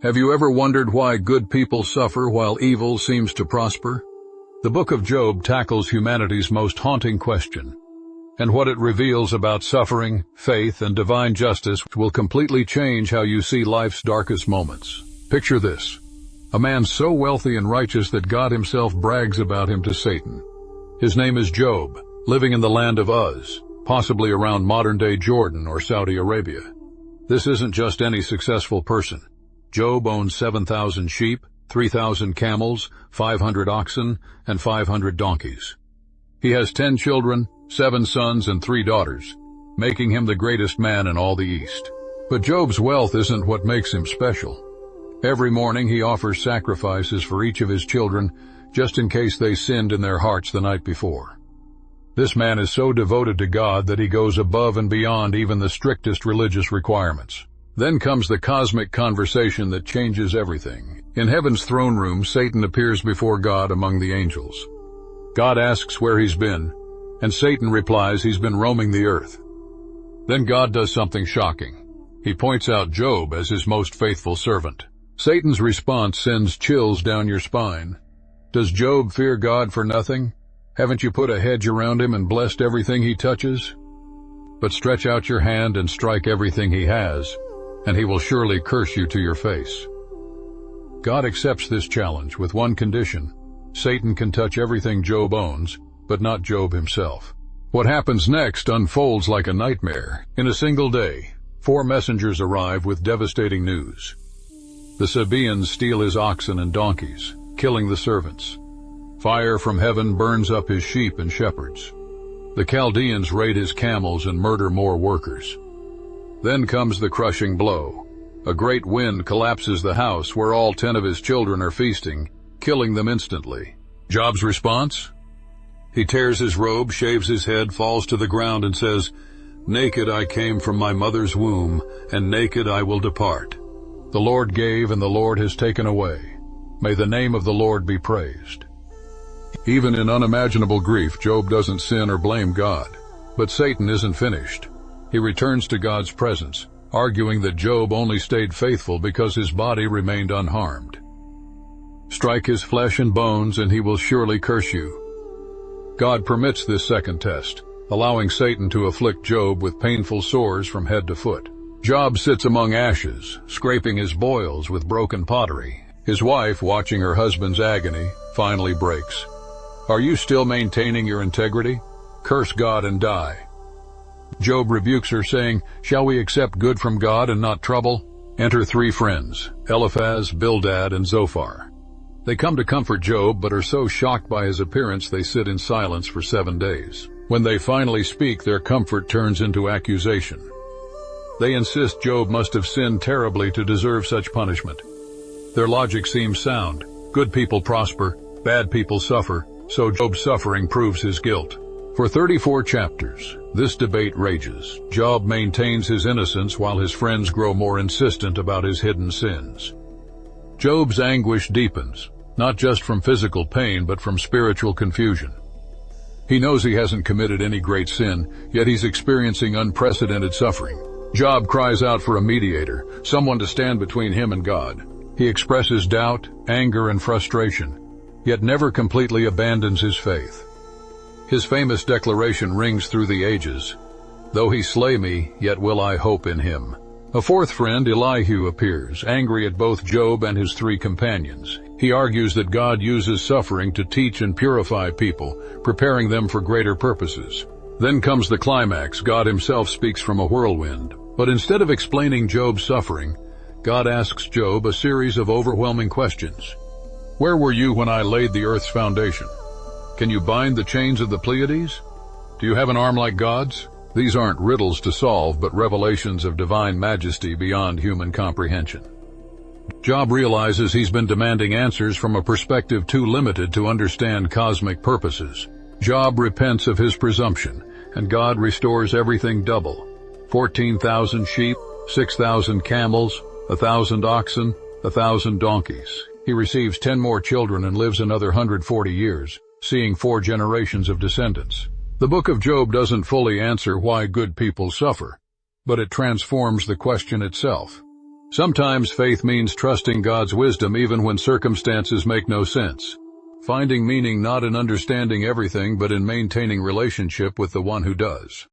Have you ever wondered why good people suffer while evil seems to prosper? The book of Job tackles humanity's most haunting question, and what it reveals about suffering, faith, and divine justice will completely change how you see life's darkest moments. Picture this: a man so wealthy and righteous that God himself brags about him to Satan. His name is Job, living in the land of Uz, possibly around modern-day Jordan or Saudi Arabia. This isn't just any successful person. Job owns 7,000 sheep, 3,000 camels, 500 oxen, and 500 donkeys. He has 10 children, 7 sons, and 3 daughters, making him the greatest man in all the East. But Job's wealth isn't what makes him special. Every morning he offers sacrifices for each of his children, just in case they sinned in their hearts the night before. This man is so devoted to God that he goes above and beyond even the strictest religious requirements. Then comes the cosmic conversation that changes everything. In heaven's throne room, Satan appears before God among the angels. God asks where he's been, and Satan replies he's been roaming the earth. Then God does something shocking. He points out Job as his most faithful servant. Satan's response sends chills down your spine. Does Job fear God for nothing? Haven't you put a hedge around him and blessed everything he touches? But stretch out your hand and strike everything he has, and he will surely curse you to your face. God accepts this challenge with one condition: Satan can touch everything Job owns, but not Job himself. What happens next unfolds like a nightmare. In a single day, 4 messengers arrive with devastating news. The Sabaeans steal his oxen and donkeys, killing the servants. Fire from heaven burns up his sheep and shepherds. The Chaldeans raid his camels and murder more workers. Then comes the crushing blow. A great wind collapses the house where all 10 of his children are feasting, killing them instantly. Job's response? He tears his robe, shaves his head, falls to the ground, and says, "Naked I came from my mother's womb, and naked I will depart. The Lord gave, and the Lord has taken away. May the name of the Lord be praised." Even in unimaginable grief, Job doesn't sin or blame God. But Satan isn't finished. He returns to God's presence, arguing that Job only stayed faithful because his body remained unharmed. Strike his flesh and bones, and he will surely curse you. God permits this second test, allowing Satan to afflict Job with painful sores from head to foot. Job sits among ashes, scraping his boils with broken pottery. His wife, watching her husband's agony, finally breaks. "Are you still maintaining your integrity? Curse God and die." Job rebukes her, saying, "Shall we accept good from God and not trouble?" Enter 3 friends, Eliphaz, Bildad, and Zophar. They come to comfort Job, but are so shocked by his appearance they sit in silence for 7 days. When they finally speak, their comfort turns into accusation. They insist Job must have sinned terribly to deserve such punishment. Their logic seems sound. Good people prosper, bad people suffer, so Job's suffering proves his guilt. For 34 chapters, this debate rages. Job maintains his innocence while his friends grow more insistent about his hidden sins. Job's anguish deepens, not just from physical pain but from spiritual confusion. He knows he hasn't committed any great sin, yet he's experiencing unprecedented suffering. Job cries out for a mediator, someone to stand between him and God. He expresses doubt, anger, and frustration, yet never completely abandons his faith. His famous declaration rings through the ages: "Though he slay me, yet will I hope in him." A 4th friend, Elihu, appears, angry at both Job and his 3 companions. He argues that God uses suffering to teach and purify people, preparing them for greater purposes. Then comes the climax. God himself speaks from a whirlwind. But instead of explaining Job's suffering, God asks Job a series of overwhelming questions. Where were you when I laid the earth's foundation? Can you bind the chains of the Pleiades? Do you have an arm like God's? These aren't riddles to solve, but revelations of divine majesty beyond human comprehension. Job realizes he's been demanding answers from a perspective too limited to understand cosmic purposes. Job repents of his presumption, and God restores everything double. 14,000 sheep, 6,000 camels, 1,000 oxen, 1,000 donkeys. He receives 10 more children and lives another 140 years, seeing 4 generations of descendants. The book of Job doesn't fully answer why good people suffer, but it transforms the question itself. Sometimes faith means trusting God's wisdom even when circumstances make no sense. Finding meaning not in understanding everything but in maintaining relationship with the one who does.